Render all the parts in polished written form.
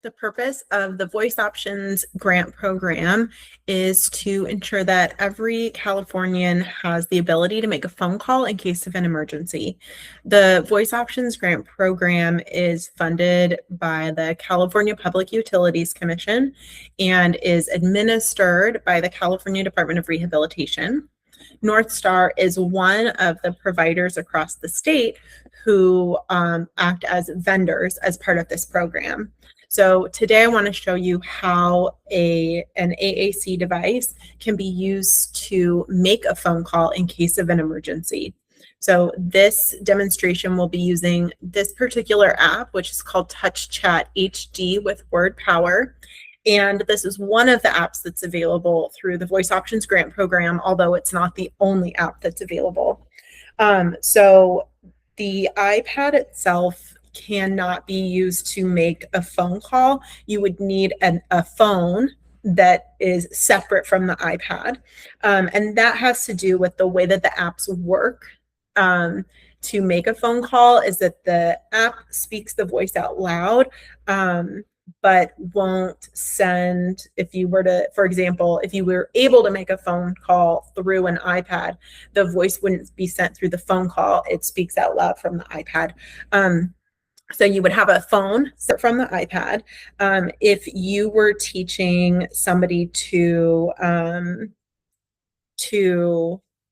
The purpose of the Voice Options Grant Program is to ensure that every Californian has the ability to make a phone call in case of an emergency. The Voice Options Grant Program is funded by the California Public Utilities Commission and is administered by the California Department of Rehabilitation. North Star is one of the providers across the state who act as vendors as part of this program. So today I want to show you how an AAC device can be used to make a phone call in case of an emergency. So this demonstration will be using this particular app, which is called Touch Chat HD with Word Power. And this is one of the apps that's available through the Voice Options Grant Program, although it's not the only app that's available. So the iPad itself cannot be used to make a phone call. You would need a phone that is separate from the iPad. And that has to do with the way that the apps work. To make a phone call is that the app speaks the voice out loud, but won't send, if you were to, for example, if you were able to make a phone call through an iPad, the voice wouldn't be sent through the phone call. It speaks out loud from the iPad. So you would have a phone from the iPad. If you were teaching somebody to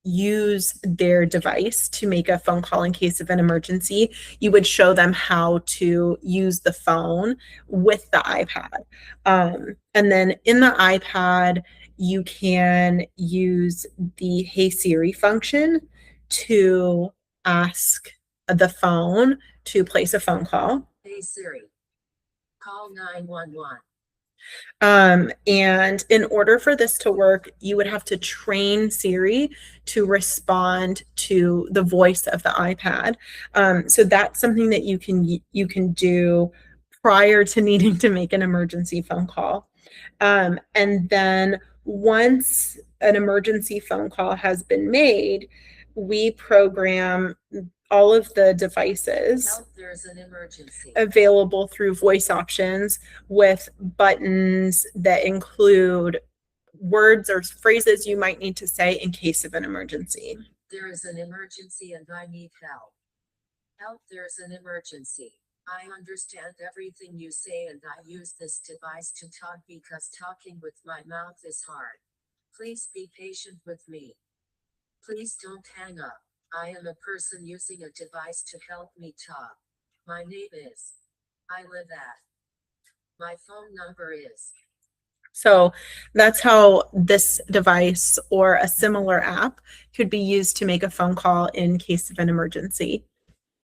use their device to make a phone call in case of an emergency, you would show them how to use the phone with the iPad. And then in the iPad, you can use the Hey Siri function to ask the phone to place a phone call. Hey Siri, call 911. And in order for this to work, you would have to train Siri to respond to the voice of the iPad. So that's something that you can do prior to needing to make an emergency phone call. And then once an emergency phone call has been made, we program all of the devices There's an emergency available through Voice Options with buttons that include words or phrases you might need to say in case of an emergency. There is an emergency and I need help. Help, there's an emergency. I understand everything you say and I use this device to talk because talking with my mouth is hard. Please be patient with me. Please don't hang up. I am a person using a device to help me talk. My name is. I live at. My phone number is. So that's how this device or a similar app could be used to make a phone call in case of an emergency.